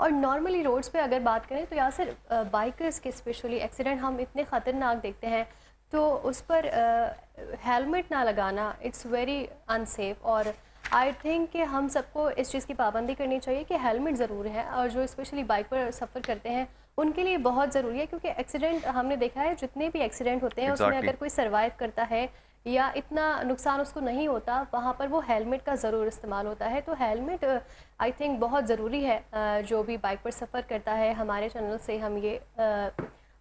اور normally roads پہ اگر بات کریں تو یہاں سے بائکرز کے اسپیشلی ایکسیڈنٹ ہم اتنے خطرناک دیکھتے ہیں، تو اس پر ہیلمٹ نہ لگانا اٹس ویری انسیف. اور آئی تھنک کہ ہم سب کو اس چیز کی پابندی کرنی چاہیے کہ ہیلمٹ ضرور ہے، اور جو اسپیشلی بائک پر سفر کرتے ہیں ان کے لیے بہت ضروری ہے، کیونکہ ایکسیڈنٹ ہم نے دیکھا ہے جتنے بھی ایکسیڈنٹ ہوتے ہیں اس میں اگر کوئی سروائیو کرتا ہے یا اتنا نقصان اس کو نہیں ہوتا، وہاں پر وہ ہیلمٹ کا ضرور استعمال ہوتا ہے. تو ہیلمٹ آئی تھنک بہت ضروری ہے. جو بھی بائک پر سفر کرتا ہے، ہمارے چینل سے ہم یہ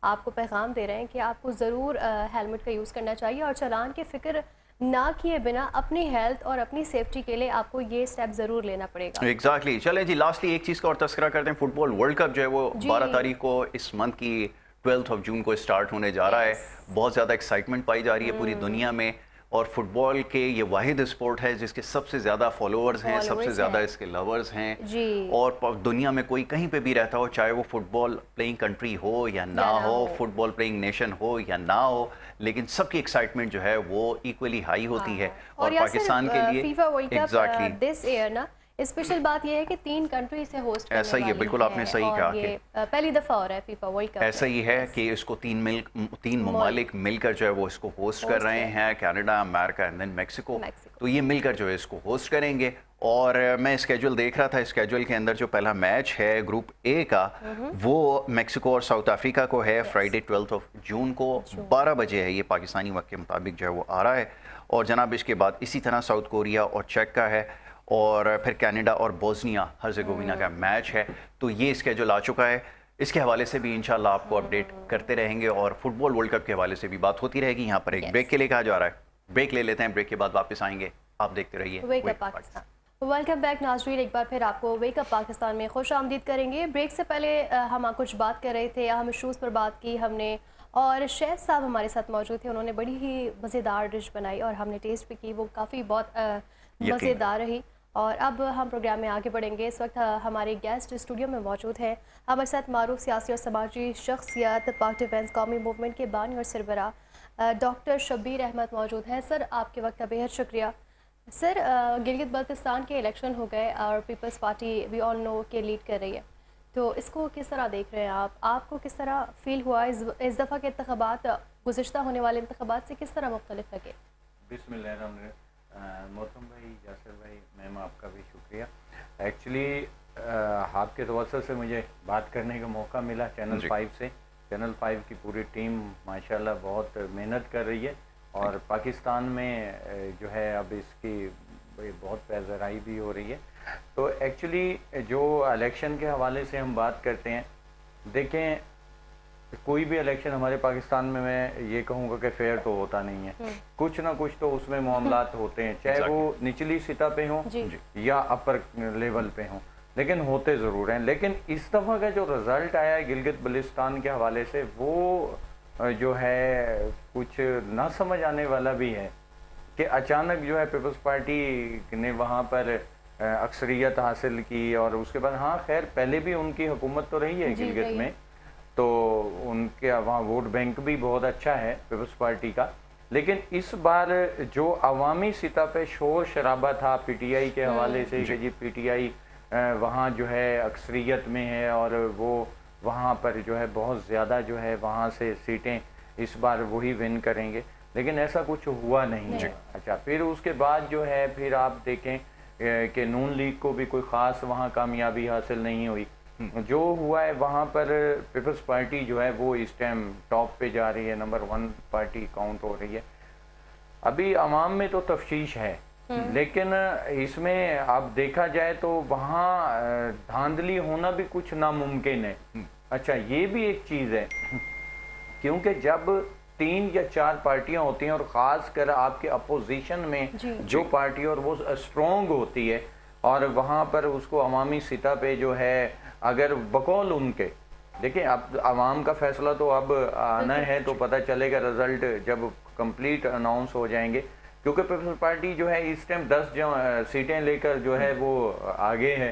آپ کو پیغام دے رہے ہیں کہ آپ کو ضرور ہیلمٹ کا یوز کرنا چاہیے، اور چلان کی فکر نہ کیے بنا اپنی ہیلتھ اور اپنی سیفٹی کے لیے آپ کو یہ سٹیپ ضرور لینا پڑے گا. ایگزیکٹلی. چلیں جی، لاسٹلی ایک چیز کا اور تذکرہ کرتے ہیں. فٹ بال ورلڈ کپ جو ہے وہ 12 تاریخ کو اس منتھ کی 12 جون کو اسٹارٹ ہونے جا رہا ہے. بہت زیادہ ایکسائٹمنٹ پائی جا رہی ہے پوری دنیا میں، اور فٹ بال کے یہ واحد اسپورٹ ہے جس کے سب سے زیادہ فالوورز ہیں، سب سے زیادہ اس کے لورز ہیں. اور دنیا میں کوئی کہیں پہ بھی رہتا ہو، چاہے وہ فٹ بال پلئنگ کنٹری ہو یا نہ ہو، فٹ بال پلئنگ نیشن ہو یا نہ ہو، لیکن سب کی ایکسائٹمنٹ جو ہے وہ ایکولی ہائی ہوتی ہے. اور پاکستان کے لیے FIFA World Cup this year نا اسپیشل بات یہ ہے کہ 3 کنٹری سے ہوسٹ کرنے والی ہے. ایسا ہی ہے، بالکل آپ نے صحیح کہا کہ پہلی دفعہ ہو رہا ہے فیفا ورلڈ کپ. ایسا ہی ہے کہ اس کو 3 ممالک مل کر جو ہے وہ اس کو ہوسٹ کر رہے ہیں، کینیڈا، امریکہ اینڈ دین میکسیکو. تو یہ مل کر جو ہے اس کو ہوسٹ کریں گے. اور میں اسکیجول دیکھ رہا تھا، اسکیجول کے اندر جو پہلا میچ ہے گروپ اے کا وہ میکسیکو اور ساؤتھ افریقہ کو ہے فرائیڈے 12 جون کو 12 بجے ہے. یہ پاکستانی وقت کے مطابق جو ہے وہ آ رہا ہے. اور جناب اس کے بعد اسی طرح ساؤتھ کوریا اور چیک کا ہے، اور پھر کینیڈا اور بوسنیا ہرزیگووینا کا میچ ہے. تو یہ اسکیجول آ چکا ہے. اس کے حوالے سے بھی انشاءاللہ آپ کو اپڈیٹ کرتے رہیں گے، اور فٹ بال ورلڈ کپ کے حوالے سے بھی بات ہوتی رہے گی. یہاں پر ایک بریک کے لیے کہا جا رہا ہے، بریک لے لیتے ہیں، بریک کے بعد واپس آئیں گے. آپ دیکھتے رہیے wake up Pakistan. Welcome back ناظرین، ایک بار پھر آپ کو ویک اپ پاکستان میں خوش آمدید کریں گے. بریک سے پہلے ہم کچھ بات کر رہے تھے، اہم ایشوز پر بات کی ہم نے، اور شیف صاحب ہمارے ساتھ موجود تھے. انہوں نے بڑی ہی مزیدار ڈش بنائی اور ہم نے ٹیسٹ بھی کی، وہ کافی بہت مزیدار رہی. اور اب ہم پروگرام میں آگے بڑھیں گے. اس وقت ہمارے گیسٹ اسٹوڈیو میں موجود ہیں. ہمارے ساتھ معروف سیاسی اور سماجی شخصیت، پاک ڈیفینس قومی موومنٹ کے بانی اور سربراہ ڈاکٹر شبیر احمد موجود ہیں. سر آپ کے وقت کا بے حد شکریہ. سر گلگت بلتستان کے الیکشن ہو گئے اور پیپلز پارٹی وی آل نو کے لیڈ کر رہی ہے، تو اس کو کس طرح دیکھ رہے ہیں آپ کو کس طرح فیل ہوا اس دفعہ کے انتخابات گزشتہ ہونے والے انتخابات سے کس طرح مختلف لگے؟ بسم اللہ الرحمن الرحیم. محترم بھائی، یاسر بھائی، میم آپ کا بھی شکریہ. ایکچولی آپ کے توسط سے مجھے بات کرنے کا موقع ملا چینل 5 سے. چینل 5 کی پوری ٹیم ماشاءاللہ بہت محنت کر رہی ہے، اور پاکستان میں جو ہے اب اس کی بہت پیزرائی بھی ہو رہی ہے. تو ایکچولی جو الیکشن کے حوالے سے ہم بات کرتے ہیں، دیکھیں کوئی بھی الیکشن ہمارے پاکستان میں یہ کہوں گا کہ فیئر تو ہوتا نہیں ہے. کچھ نہ کچھ تو اس میں معاملات ہوتے ہیں، چاہے وہ نچلی سطح پہ ہوں یا اپر لیول پہ ہوں، لیکن ہوتے ضرور ہیں. لیکن اس دفعہ کا جو رزلٹ آیا ہے گلگت بلتستان کے حوالے سے، وہ جو ہے کچھ نہ سمجھ آنے والا بھی ہے کہ اچانک جو ہے پیپلز پارٹی نے وہاں پر اکثریت حاصل کی. اور اس کے بعد ہاں خیر پہلے بھی ان کی حکومت تو رہی ہے گلگت میں، تو ان کے وہاں ووٹ بینک بھی بہت اچھا ہے پیپلز پارٹی کا. لیکن اس بار جو عوامی سطح پہ شور شرابہ تھا پی ٹی آئی کے حوالے سے کہ جی پی ٹی آئی وہاں جو ہے اکثریت میں ہے اور وہ وہاں پر جو ہے بہت زیادہ جو ہے وہاں سے سیٹیں اس بار وہی ون کریں گے، لیکن ایسا کچھ ہوا نہیں ہے. اچھا، پھر اس کے بعد جو ہے پھر آپ دیکھیں کہ نون لیگ کو بھی کوئی خاص وہاں کامیابی حاصل نہیں ہوئی. جو ہوا ہے وہاں پر پیپلز پارٹی جو ہے وہ اس ٹائم ٹاپ پہ جا رہی ہے، نمبر 1 پارٹی کاؤنٹ ہو رہی ہے. ابھی عوام میں تو تفشیش ہے، لیکن اس میں اب دیکھا جائے تو وہاں دھاندلی ہونا بھی کچھ ناممکن ہے. اچھا، یہ بھی ایک چیز ہے کیونکہ جب 3 یا 4 پارٹیاں ہوتی ہیں، اور خاص کر آپ کے اپوزیشن میں جو پارٹی اور وہ اسٹرونگ ہوتی ہے، اور وہاں پر اس کو عوامی سطح پہ جو ہے اگر بقول ان کے دیکھیں، اب عوام کا فیصلہ تو اب آنا ہے، تو پتہ چلے گا رزلٹ جب کمپلیٹ اناؤنس ہو جائیں گے. کیونکہ پیپلز پارٹی جو ہے اس ٹائم 10 سیٹیں لے کر جو ہے وہ آگے ہے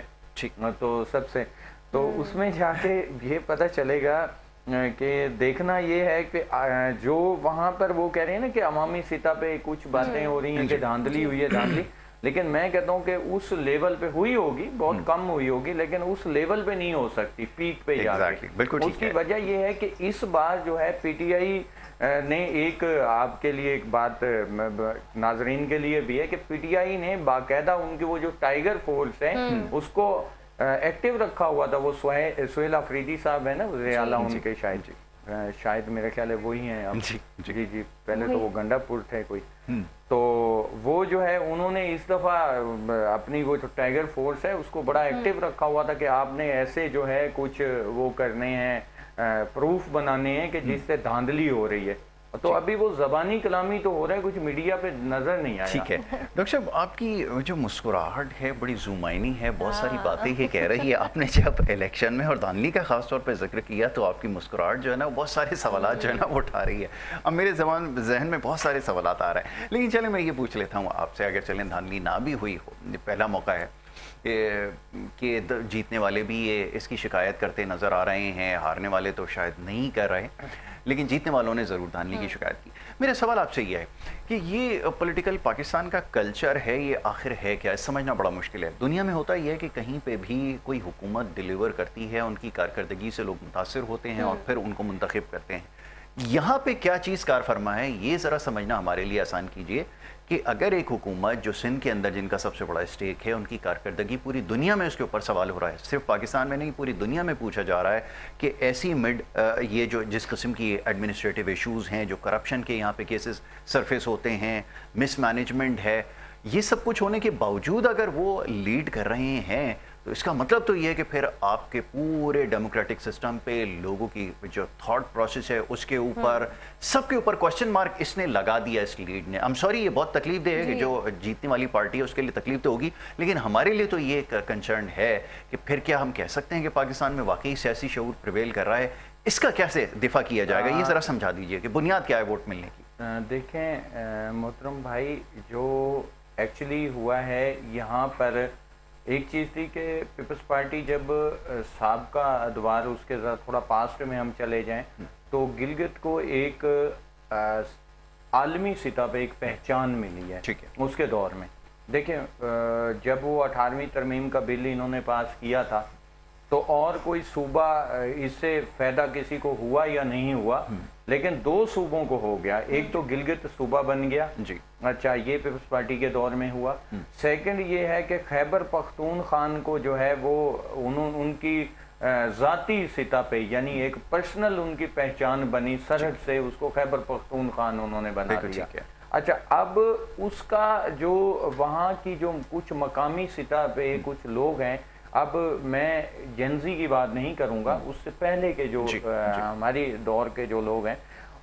تو سب سے، تو اس میں جا کے یہ پتہ چلے گا کہ دیکھنا یہ ہے کہ جو وہاں پر وہ کہہ رہے ہیں نا کہ عوامی سطح پہ کچھ باتیں ہو رہی ہیں کہ دھاندلی ہوئی ہے. دھاندلی لیکن میں کہتا ہوں کہ اس لیول پہ ہوئی ہوگی، بہت کم ہوئی ہوگی، لیکن اس لیول پہ نہیں ہو سکتی پیک پہ جا کے۔ اس کی وجہ یہ ہے کہ اس بار جو ہے پی ٹی آئی نے ایک، آپ کے لیے ایک بات ناظرین کے لیے بھی ہے کہ پی ٹی آئی نے باقاعدہ ان کی وہ جو ٹائیگر فورس ہے اس کو ایکٹیو رکھا ہوا تھا۔ وہ سہیل آفریدی صاحب ہیں نا وزیر اعلیٰ ان کے، شاید میرے خیال ہے وہی ہیں اب، جی پہلے تو وہ گنڈا پور تھے کوئی، تو وہ جو ہے انہوں نے اس دفعہ اپنی وہ جو ٹائیگر فورس ہے اس کو بڑا ایکٹیو رکھا ہوا تھا کہ آپ نے ایسے جو ہے کچھ وہ کرنے ہیں، پروف بنانے ہیں کہ جس سے دھاندلی ہو رہی ہے۔ تو ابھی وہ زبانی کلامی تو ہو رہا ہے، کچھ میڈیا پہ نظر نہیں آیا۔ ٹھیک ہے ڈاکٹر صاحب، آپ کی جو مسکراہٹ ہے بڑی زومائنی ہے، بہت ساری باتیں یہ کہہ رہی ہے۔ آپ نے جب الیکشن میں اور دھاندلی کا خاص طور پہ ذکر کیا تو آپ کی مسکراہٹ جو ہے نا بہت سارے سوالات جو ہے نا وہ اٹھا رہی ہے۔ اب میرے ذہن میں بہت سارے سوالات آ رہے ہیں، لیکن چلیں میں یہ پوچھ لیتا ہوں آپ سے، اگر چلیں دھاندلی نہ بھی ہوئی ہو، پہلا موقع ہے کہ جیتنے والے بھی اس کی شکایت کرتے نظر آ رہے ہیں، ہارنے والے تو شاید نہیں کر رہے، لیکن جیتنے والوں نے ضرور دھاندلی کی شکایت کی۔ میرا سوال آپ سے یہ ہے کہ یہ پولیٹیکل پاکستان کا کلچر ہے، یہ آخر ہے کیا؟ اس سمجھنا بڑا مشکل ہے۔ دنیا میں ہوتا یہ ہے کہ کہیں پہ بھی کوئی حکومت ڈیلیور کرتی ہے، ان کی کارکردگی سے لوگ متاثر ہوتے ہیں اور پھر ان کو منتخب کرتے ہیں۔ یہاں پہ کیا چیز کار فرما ہے، یہ ذرا سمجھنا ہمارے لیے آسان کیجئے کہ اگر ایک حکومت جو سندھ کے اندر جن کا سب سے بڑا اسٹیک ہے، ان کی کارکردگی پوری دنیا میں اس کے اوپر سوال ہو رہا ہے، صرف پاکستان میں نہیں پوری دنیا میں پوچھا جا رہا ہے کہ ایسی یہ جو جس قسم کی ایڈمنسٹریٹو ایشوز ہیں، جو کرپشن کے یہاں پہ کیسز سرفیس ہوتے ہیں، مس مینجمنٹ ہے، یہ سب کچھ ہونے کے باوجود اگر وہ لیڈ کر رہے ہیں تو اس کا مطلب تو یہ ہے کہ پھر آپ کے پورے ڈیموکریٹک سسٹم پہ لوگوں کی جو تھاٹ پروسیس ہے اس کے اوپر سب کے اوپر کوسچن مارک اس نے لگا دیا، اس لیڈ نے۔ سوری یہ بہت تکلیف دہ ہے کہ جو جیتنے والی پارٹی ہے اس کے لیے تکلیف تو ہوگی، لیکن ہمارے لیے تو یہ کنسرن ہے کہ پھر کیا ہم کہہ سکتے ہیں کہ پاکستان میں واقعی سیاسی شعور پریویل کر رہا ہے؟ اس کا کیسے دفاع کیا جائے گا، یہ ذرا سمجھا دیجئے کہ بنیاد کیا ہے ووٹ ملنے کی؟ دیکھیں محترم بھائی، جو ایکچولی ہوا ہے یہاں پر ایک چیز تھی کہ پیپلز پارٹی جب سابقہ ادوار اس کے ذرا تھوڑا پاسٹ میں ہم چلے جائیں تو گلگت کو ایک عالمی سطح پہ ایک پہچان ملی ہے اس کے دور میں۔ دیکھیں جب وہ 18ویں ترمیم کا بل انہوں نے پاس کیا تھا تو اور کوئی صوبہ اس سے فائدہ کسی کو ہوا یا نہیں ہوا، لیکن 2 صوبوں کو ہو گیا۔ ایک تو گلگت صوبہ بن گیا، اچھا یہ پیپلز پارٹی کے دور میں ہوا۔ سیکنڈ یہ ہے کہ خیبر پختونخوا کو جو ہے وہ ان کی ذاتی سطح پہ، یعنی ایک پرسنل ان کی پہچان بنی، سرحد سے اس کو خیبر پختونخوا انہوں نے بنا دیا۔ اچھا اب اس کا جو وہاں کی جو کچھ مقامی سطح پہ کچھ لوگ ہیں، اب میں جنزی کی بات نہیں کروں گا، اس سے پہلے کے جو ہماری دور کے جو لوگ ہیں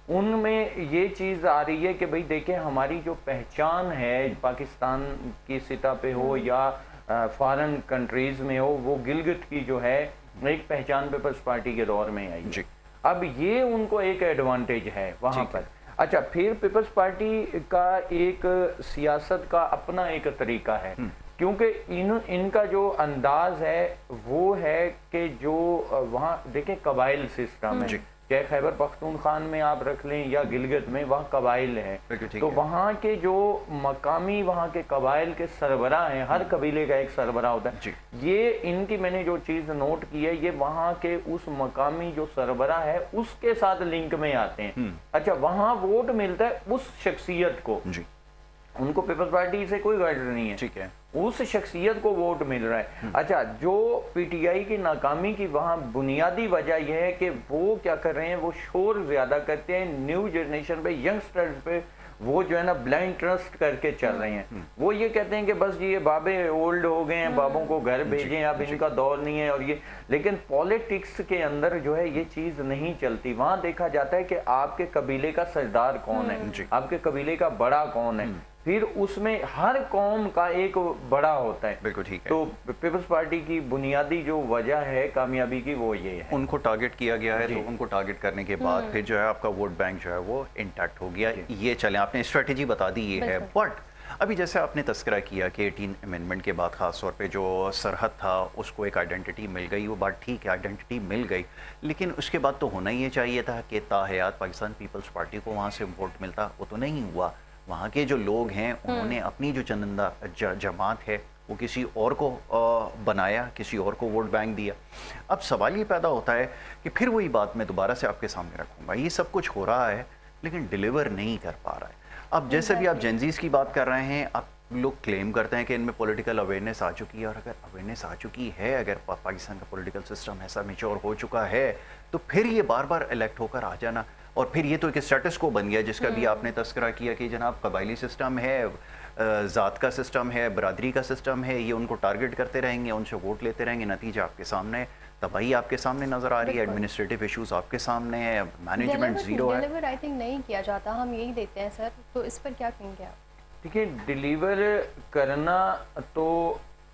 ان میں یہ چیز آ رہی ہے کہ بھئی دیکھیں ہماری جو پہچان ہے پاکستان کی سطح پہ ہو یا فارن کنٹریز میں ہو، وہ گلگت کی جو ہے ایک پہچان پیپلز پارٹی کے دور میں آئی۔ اب یہ ان کو ایک ایڈوانٹیج ہے وہاں پر۔ اچھا پھر پیپلز پارٹی کا ایک سیاست کا اپنا ایک طریقہ ہے، کیونکہ ان کا جو انداز ہے وہ ہے کہ جو وہاں دیکھیں قبائل سسٹم ہے، چاہے خیبر پختونخوا میں آپ رکھ لیں یا گلگت میں، وہاں قبائل ہیں، تو وہاں کے جو مقامی وہاں کے قبائل کے سربراہ ہیں، ہر قبیلے کا ایک سربراہ ہوتا ہے، یہ ان کی میں نے جو چیز نوٹ کی ہے، یہ وہاں کے اس مقامی جو سربراہ ہے اس کے ساتھ لنک میں آتے ہیں۔ اچھا وہاں ووٹ ملتا ہے اس شخصیت کو، ان کو پیپلز پارٹی سے کوئی غرض نہیں ہے، ٹھیک ہے، اس شخصیت کو ووٹ مل رہا ہے۔ اچھا جو پی ٹی آئی کی ناکامی کی وہاں بنیادی وجہ یہ ہے کہ وہ کیا کر رہے ہیں، وہ شور زیادہ کرتے ہیں نیو جنریشن پہ، ینگسٹرز پہ، وہ جو ہے نا بلائنڈ ٹرسٹ کر کے چل رہے ہیں۔ وہ یہ کہتے ہیں کہ بس یہ بابے اولڈ ہو گئے ہیں، بابوں کو گھر بھیجیں، اب ان کا دور نہیں ہے، اور یہ لیکن پولیٹکس کے اندر جو ہے یہ چیز نہیں چلتی۔ وہاں دیکھا جاتا ہے کہ آپ کے قبیلے کا سردار کون ہے، آپ کے قبیلے کا بڑا کون ہے، پھر اس میں ہر قوم کا ایک بڑا ہوتا ہے۔ بالکل ٹھیک ہے۔ تو پیپلز پارٹی کی بنیادی جو وجہ ہے کامیابی کی وہ یہ ہے، ان کو ٹارگٹ کیا گیا ہے، تو ان کو ٹارگٹ کرنے کے بعد پھر جو ہے آپ کا ووٹ بینک جو ہے وہ انٹیکٹ ہو گیا۔ یہ چلیں آپ نے اسٹریٹجی بتا دی یہ ہے، بٹ ابھی جیسے آپ نے تذکرہ کیا کہ 18 امینڈمنٹ کے بعد خاص طور پہ جو سرحد تھا اس کو ایک آئیڈینٹی مل گئی، وہ بات ٹھیک ہے، آئیڈینٹی مل گئی، لیکن اس کے بعد تو ہونا یہ چاہیے تھا کہ تاحیات پاکستان پیپلز پارٹی کو وہاں سے ووٹ ملتا، وہ تو نہیں ہوا۔ وہاں کے جو لوگ ہیں انہوں نے اپنی جو چندندہ جماعت ہے وہ کسی اور کو بنایا، کسی اور کو ووٹ بینک دیا. اب سوال یہ پیدا ہوتا ہے کہ پھر وہی بات میں دوبارہ سے آپ کے سامنے رکھوں گا، یہ سب کچھ ہو رہا ہے لیکن ڈیلیور نہیں کر پا رہا ہے. اب جیسے بھی آپ جینزیز کی بات کر رہے ہیں، آپ لوگ کلیم کرتے ہیں کہ ان میں پولیٹیکل اویئرنیس آ چکی ہے، اور اگر اویئرنیس آ چکی ہے، اگر پاکستان کا پولیٹیکل سسٹم ایسا میچور ہو چکا ہے، تو پھر یہ بار بار الیکٹ ہو کر آ جانا، اور پھر یہ تو ایک اسٹیٹس کو بن گیا جس کا بھی آپ نے تذکرہ کیا کہ جناب قبائلی سسٹم ہے، ذات کا سسٹم ہے، برادری کا سسٹم ہے، یہ ان کو ٹارگٹ کرتے رہیں گے، ان سے ووٹ لیتے رہیں گے، نتیجہ آپ کے سامنے ہے، تباہی آپ کے سامنے نظر آ رہی ہے، ایڈمنسٹریٹو ایشوز آپ کے سامنے ہے، مینجمنٹ زیرو ہے. ڈیلیور آئی تھنک نہیں کیا جاتا، ہم یہی دیتے ہیں سر، تو اس پر کیا کہیں گے آپ؟ دیکھیے ڈیلیور کرنا تو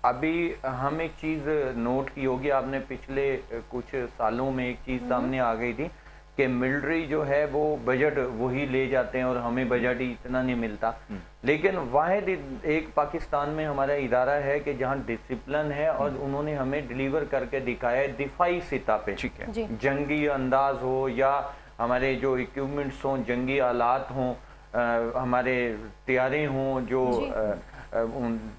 ابھی ہم ایک چیز نوٹ کی ہوگی، آپ نے پچھلے کچھ سالوں میں ایک چیز سامنے آ گئی تھی کہ ملٹری جو ہے وہ بجٹ وہی لے جاتے ہیں اور ہمیں بجٹ ہی اتنا نہیں ملتا. لیکن واحد ایک پاکستان میں ہمارا ادارہ ہے کہ جہاں ڈسپلن ہے اور انہوں نے ہمیں ڈیلیور کر کے دکھایا ہے دفاعی سطح پہ، جنگی انداز ہو یا ہمارے جو ایکوپمنٹس ہوں، جنگی آلات ہوں، ہمارے طیارے ہوں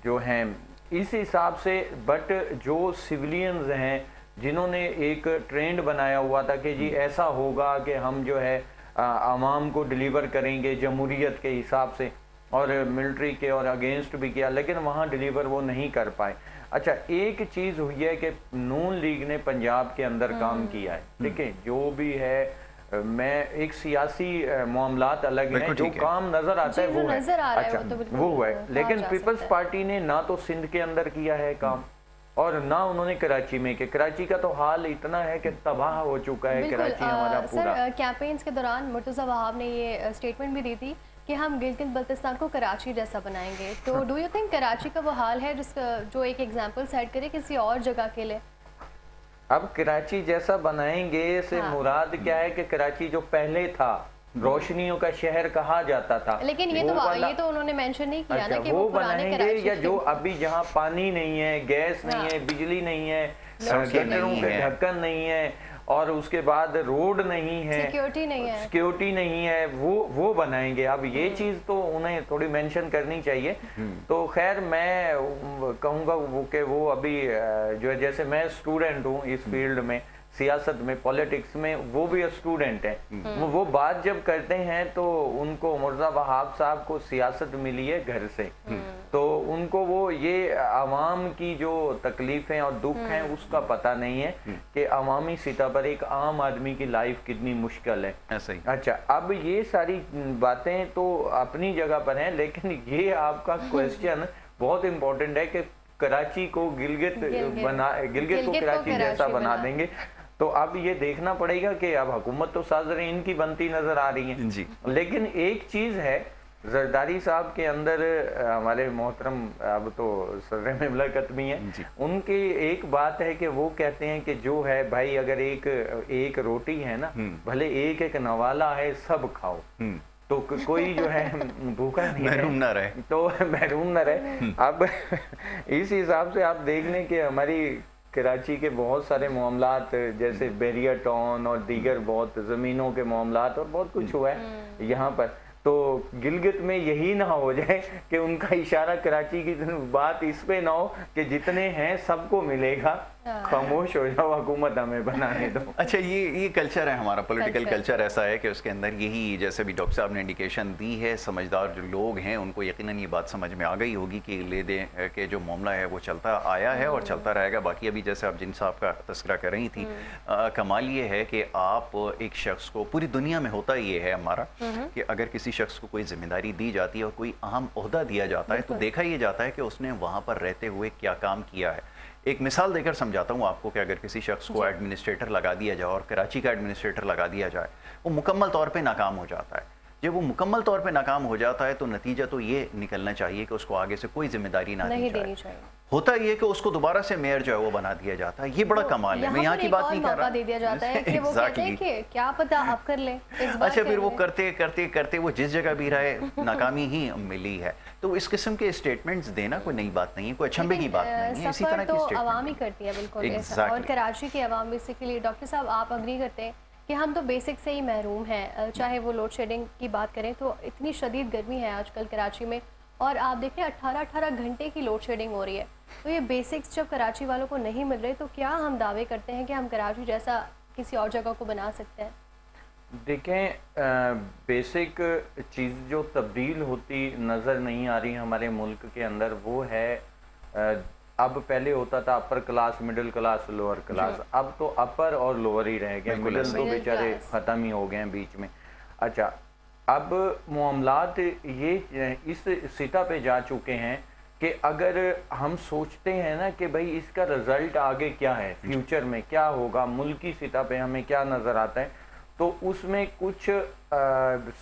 جو ہیں اس حساب سے. بٹ جو سیولینز ہیں جنہوں نے ایک ٹرینڈ بنایا ہوا تھا کہ جی ایسا ہوگا کہ ہم جو ہے عوام کو ڈیلیور کریں گے جمہوریت کے حساب سے، اور ملٹری کے اور اگینسٹ بھی کیا، لیکن وہاں ڈیلیور وہ نہیں کر پائے. اچھا ایک چیز ہوئی ہے کہ نون لیگ نے پنجاب کے اندر کام کیا ہے. دیکھیں جو بھی ہے، میں ایک سیاسی معاملات الگ ہیں، جو کام نظر آتا ہے وہ ہے، اچھا وہ ہے. لیکن پیپلز پارٹی نے نہ تو سندھ کے اندر کیا ہے کام، اور نہ انہوں نے کراچی میں، کہ کراچی کا تو حال اتنا ہے کہ تباہ ہو چکا ہے کراچی ہمارا پورا. سر کیمپینز کے دوران مرتضی وہاب نے یہ اسٹیٹمنٹ بھی دی تھی کہ ہم گلگت بلتستان کو کراچی جیسا بنائیں گے، تو ڈو یو تھنک کراچی کا وہ حال ہے جس کا جو ایک ایگزامپل سیٹ کرے کسی اور جگہ کے لیے؟ اب کراچی جیسا بنائیں گے سے مراد کیا ہے کہ کراچی جو پہلے تھا روشنیوں کا شہر کہا جاتا تھا، لیکن یہ تو انہوں نے مینشن نہیں کیا نا کہ وہ بنائیں گے، یا جو ابھی جہاں پانی نہیں ہے، گیس نہیں ہے، بجلی نہیں ہے، گٹروں کے ڈھکن نہیں ہے، اور اس کے بعد روڈ نہیں ہے، سیکیورٹی نہیں ہے، وہ بنائیں گے. اب یہ چیز تو انہیں تھوڑی مینشن کرنی چاہیے. تو خیر میں کہوں گا وہ کہ وہ ابھی جو ہے، جیسے میں اسٹوڈنٹ ہوں اس فیلڈ میں، سیاست میں، پولیٹکس میں، وہ بھی اسٹوڈنٹ ہیں. وہ بات جب کرتے ہیں تو ان کو مرزا وہاب صاحب کو سیاست ملی ہے گھر سے، تو ان کو وہ یہ عوام کی جو تکلیفیں اور دکھ ہیں اس کا پتہ نہیں ہے کہ عوامی سطح پر ایک عام آدمی کی لائف کتنی مشکل ہے. اچھا اب یہ ساری باتیں تو اپنی جگہ پر ہیں، لیکن یہ آپ کا کویسچن بہت امپورٹنٹ ہے کہ کراچی کو گلگت کو کراچی جیسا بنا دیں گے. تو اب یہ دیکھنا پڑے گا کہ اب حکومت تو سازریں ان کی بنتی نظر آ رہی ہیں. لیکن ایک چیز ہے، زرداری صاحب کے اندر ہمارے محترم اب تو صدر مملکت بھی ہیں، ان کی ایک بات ہے کہ وہ کہتے ہیں کہ جو ہے بھائی اگر ایک روٹی ہے نا، بھلے ایک نوالا ہے، سب کھاؤ، تو کوئی جو ہے بھوکا نہیں محروم نہ رہے، تو محروم نہ رہے. اب اس حساب سے آپ دیکھ لیں کہ ہماری کراچی کے بہت سارے معاملات جیسے بیریا ٹاؤن اور دیگر بہت زمینوں کے معاملات اور بہت کچھ ہوا ہے یہاں پر. تو گلگت میں یہی نہ ہو جائے کہ ان کا اشارہ کراچی کی بات اس پہ نہ ہو کہ جتنے ہیں سب کو ملے گا، خاموش ہو جاؤ، حکومت ہمیں بنانے دو. اچھا یہ کلچر ہے ہمارا، پولیٹیکل کلچر ایسا ہے کہ اس کے اندر یہی، جیسے بھی ڈاکٹر صاحب نے انڈیکیشن دی ہے، سمجھدار جو لوگ ہیں ان کو یقیناً یہ بات سمجھ میں آ گئی ہوگی کہ لے دیں کہ جو معاملہ ہے وہ چلتا آیا ہے اور چلتا رہے گا. باقی ابھی جیسے آپ جن صاحب کا تذکرہ کر رہی تھی، کمال یہ ہے کہ آپ ایک شخص کو، پوری دنیا میں ہوتا یہ ہے ہمارا کہ اگر کسی شخص کو کوئی ذمہ داری دی جاتی ہے اور کوئی اہم عہدہ دیا جاتا ہے تو دیکھا یہ جاتا ہے کہ اس نے وہاں پر رہتے ہوئے کیا کام کیا ہے. ایک مثال دے کر سمجھاتا ہوں آپ کو کہ اگر کسی شخص کو ایڈمنسٹریٹر لگا دیا جائے اور کراچی کا ایڈمنسٹریٹر لگا دیا جائے، وہ مکمل طور پہ ناکام ہو جاتا ہے. جب وہ مکمل طور پہ ناکام ہو جاتا ہے تو نتیجہ تو یہ نکلنا چاہیے کہ اس کو آگے سے کوئی ذمہ داری نہ دی جائے. ہوتا یہ کہ اس کو دوبارہ سے میئر جو ہے وہ بنا دیا جاتا ہے. یہ بڑا کمال ہے. میں یہاں کی بات نہیں کر رہا، دے دیا جاتا ہے کہ وہ کہتے ہیں کہ کیا پتہ آپ کر لیں. اچھا پھر وہ کرتے کرتے کرتے وہ جس جگہ بھی رہے ناکامی ہی ملی ہے. تو اس قسم کے اسٹیٹمنٹس دینا کوئی نئی بات نہیں ہے، کوئی اچھمبے کی بات نہیں ہے. اسی طرح کی عوام ہی کرتی ہے بالکل. اور کراچی کی عوام بیسیکلی، ڈاکٹر صاحب آپ اگری کرتے ہیں کہ ہم تو بیسک سے ہی محروم ہیں. چاہے وہ لوڈ شیڈنگ کی بات کریں تو اتنی شدید گرمی ہے آج کل کراچی میں, اور آپ دیکھ رہے ہیں 18 گھنٹے کی لوڈ شیڈنگ ہو رہی ہے. تو یہ بیسکس جب کراچی والوں کو نہیں مل رہے تو کیا ہم دعوے کرتے ہیں کہ ہم کراچی جیسا کسی اور جگہ کو بنا سکتے ہیں؟ دیکھیں بیسک چیز جو تبدیل ہوتی نظر نہیں آ رہی ہمارے ملک کے اندر وہ ہے, اب پہلے ہوتا تھا upper class, middle class, lower class, اب تو اپر اور لوور ہی رہ گئے, مڈل تو بیچارے ختم ہی ہو گئے ہیں بیچ میں. اچھا, اب معاملات یہ اس سطح پہ جا چکے ہیں کہ اگر ہم سوچتے ہیں نا کہ بھائی اس کا رزلٹ آگے کیا ہے, فیوچر میں کیا ہوگا, ملکی سطح پہ ہمیں کیا نظر آتا ہے, تو اس میں کچھ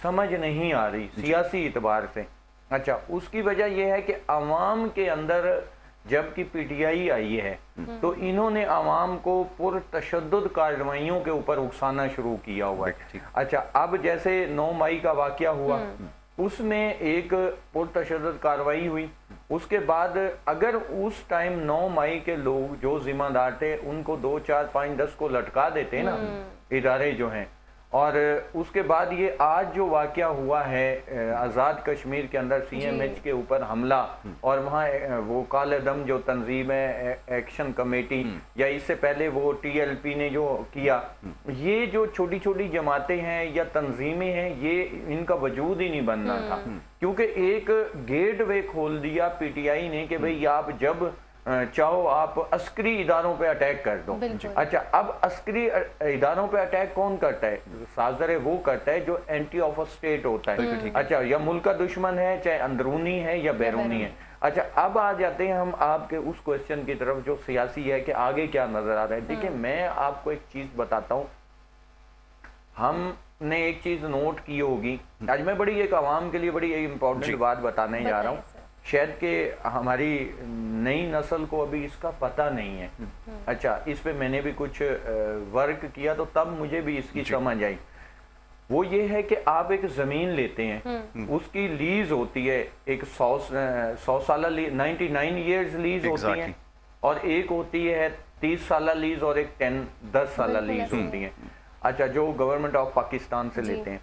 سمجھ نہیں آ رہی سیاسی اعتبار سے. اچھا, اس کی وجہ یہ ہے کہ عوام کے اندر جب کہ پی ٹی آئی آئی ہے تو انہوں نے عوام کو پر تشدد کارروائیوں کے اوپر اکسانا شروع کیا ہوا ہے. اچھا, اب جیسے 9 مئی کا واقعہ ہوا, اس میں ایک پر تشدد کارروائی ہوئی, اس کے بعد اگر اس ٹائم 9 مئی کے لوگ جو ذمہ دار تھے ان کو 2, 4, 5, 10 کو لٹکا دیتے نا ادارے جو ہیں, اور اس کے بعد یہ آج جو واقعہ ہوا ہے آزاد کشمیر کے اندر سی ایم ایچ کے اوپر حملہ, اور وہاں وہ کالے دم جو تنظیم ہے ایکشن کمیٹی, یا اس سے پہلے وہ ٹی ایل پی نے جو کیا, یہ جو چھوٹی چھوٹی جماعتیں ہیں یا تنظیمیں ہیں, یہ ان کا وجود ہی نہیں بننا تھا, کیونکہ ایک گیٹ وے کھول دیا پی ٹی آئی نے کہ بھئی آپ جب چاہو آپ عسکری اداروں پہ اٹیک کر دو. اچھا, اب عسکری اداروں پہ اٹیک کون کرتا ہے؟ سازر وہ کرتا ہے جو اینٹی آف اسٹیٹ ہوتا ہے. اچھا, یا ملک کا دشمن ہے, چاہے اندرونی ہے یا بیرونی ہے. اچھا, اب آ جاتے ہیں ہم آپ کے اس کوسچن کی طرف جو سیاسی ہے کہ آگے کیا نظر آ رہا ہے. دیکھیں, میں آپ کو ایک چیز بتاتا ہوں, ہم نے ایک چیز نوٹ کی ہوگی, آج میں بڑی ایک عوام کے لیے بڑی امپورٹنٹ بات بتانے جا رہا ہوں, شاید کہ ہماری نئی نسل کو ابھی اس کا پتہ نہیں ہے. اچھا, اس پہ میں نے بھی کچھ ورک کیا تو تب مجھے بھی اس کی سمجھ آئی. وہ یہ ہے کہ آپ ایک زمین لیتے ہیں, اس کی لیز ہوتی ہے ایک 100 سالہ 99 ایئرز لیز ہوتی ہے, اور ایک ہوتی ہے 30 سالہ لیز, اور ایک 10 سالہ لیز ہوتی ہے. اچھا, جو گورنمنٹ آف پاکستان سے لیتے ہیں.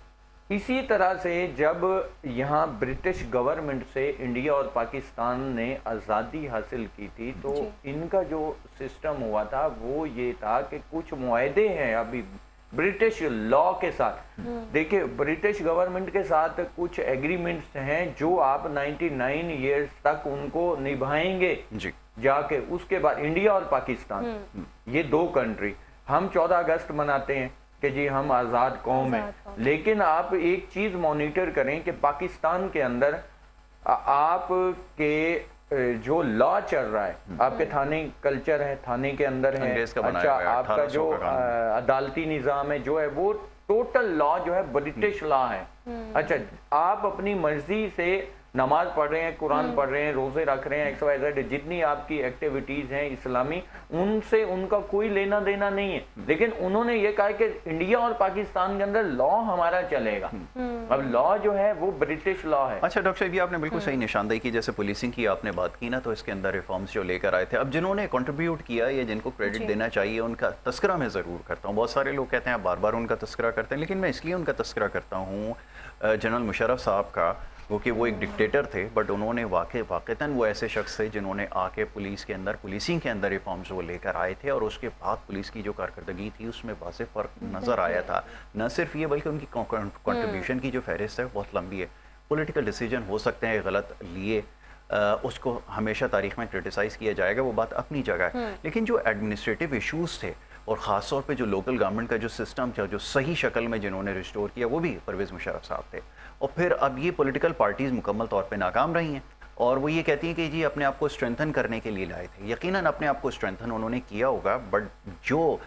اسی طرح سے جب یہاں برٹش گورنمنٹ سے انڈیا اور پاکستان نے آزادی حاصل کی تھی تو ان کا جو سسٹم ہوا تھا وہ یہ تھا کہ کچھ معاہدے ہیں ابھی برٹش لا کے ساتھ. دیکھیں, برٹش گورنمنٹ کے ساتھ کچھ ایگریمنٹس ہیں جو آپ 99 ایئرز تک ان کو نبھائیں گے جا کے. اس کے بعد انڈیا اور پاکستان, یہ 2 کنٹری, ہم 14 اگست مناتے ہیں کہ جی ہم آزاد قوم ہیں, لیکن آپ ایک چیز مانیٹر کریں کہ پاکستان کے اندر آپ کے جو لا چل رہا ہے, آپ کے تھانے کلچر ہے, تھانے کے اندر ہے. اچھا, آپ کا جو عدالتی نظام ہے جو ہے وہ ٹوٹل لا جو ہے برٹش لا ہے. اچھا, آپ اپنی مرضی سے نماز پڑھ رہے ہیں, قرآن پڑھ رہے ہیں, روزے رکھ رہے ہیں, XYZ جتنی آپ کی ایکٹیویٹیز ہیں اسلامی, ان سے ان کا کوئی لینا دینا نہیں ہے. لیکن انہوں نے یہ کہا کہ انڈیا اور پاکستان کے اندر لا ہمارا چلے گا. اب لا جو ہے وہ برٹش لا ہے. اچھا ڈاکٹر صاحب, یہ آپ نے بالکل صحیح نشاندہی کی, جیسے پولیسنگ کی آپ نے بات کی نا, تو اس کے اندر ریفارمز جو لے کر آئے تھے, اب جنہوں نے کنٹریبیوٹ کیا یا جن کو کریڈٹ دینا چاہیے ان کا تذکرہ میں ضرور کرتا ہوں. بہت سارے لوگ کہتے ہیں بار بار ان کا تذکرہ کرتے ہیں, لیکن میں اس لیے ان کا تذکرہ کرتا ہوں جنرل مشرف صاحب کا, کیونکہ وہ ایک ڈکٹیٹر تھے, بٹ انہوں نے واقعتاً وہ ایسے شخص تھے جنہوں نے آ کے پولیسنگ کے اندر ریفارمز وہ لے کر آئے تھے, اور اس کے بعد پولیس کی جو کارکردگی تھی اس میں واضح فرق نظر آیا تھا. نہ صرف یہ بلکہ ان کی کنٹریبیوشن کی جو فہرست ہے بہت لمبی ہے. پولیٹیکل ڈیسیجن ہو سکتے ہیں غلط لیے, اس کو ہمیشہ تاریخ میں کرٹیسائز کیا جائے گا, وہ بات اپنی جگہ ہے. لیکن جو ایڈمنسٹریٹو ایشوز تھے, اور خاص طور پہ جو لوکل گورنمنٹ کا جو سسٹم تھا جو صحیح شکل میں جنہوں نے ریسٹور کیا, وہ بھی پرویز مشرف صاحب تھے. اور پھر اب یہ پولیٹیکل پارٹیز مکمل طور پہ ناکام رہی ہیں, اور وہ یہ کہتی ہیں کہ جی اپنے آپ کو اسٹرینتھن کرنے کے لیے لائے تھے. یقیناً اپنے آپ کو اسٹرینتھن انہوں نے کیا ہوگا, بٹ جو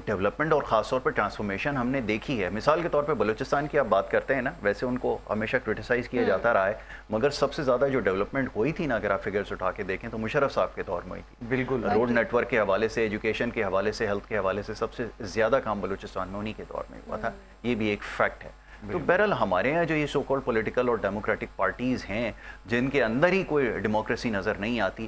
ڈیولپمنٹ اور خاص طور پہ ٹرانسفارمیشن ہم نے دیکھی ہے, مثال کے طور پہ بلوچستان کی آپ بات کرتے ہیں نا, ویسے ان کو ہمیشہ کرٹیسائز کیا جاتا رہا ہے, مگر سب سے زیادہ جو ڈیولپمنٹ ہوئی تھی نا, اگر آپ فگرز اٹھا کے دیکھیں تو مشرف صاحب کے دور میں ہوئی تھی. بالکل, روڈ نیٹ ورک کے حوالے سے, ایجوکیشن کے حوالے سے, ہیلتھ کے حوالے سے سب سے زیادہ کام بلوچستان میں انہی کے دور میں ہوا تھا. یہ بھی ایک فیکٹ ہے. تو بہرحال ہمارے یہاں جو یہ سو کالڈ پولیٹیکل اور ڈیموکریٹک پارٹیز ہیں جن کے اندر ہی کوئی ڈیموکریسی نظر نہیں آتی,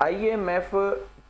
IMF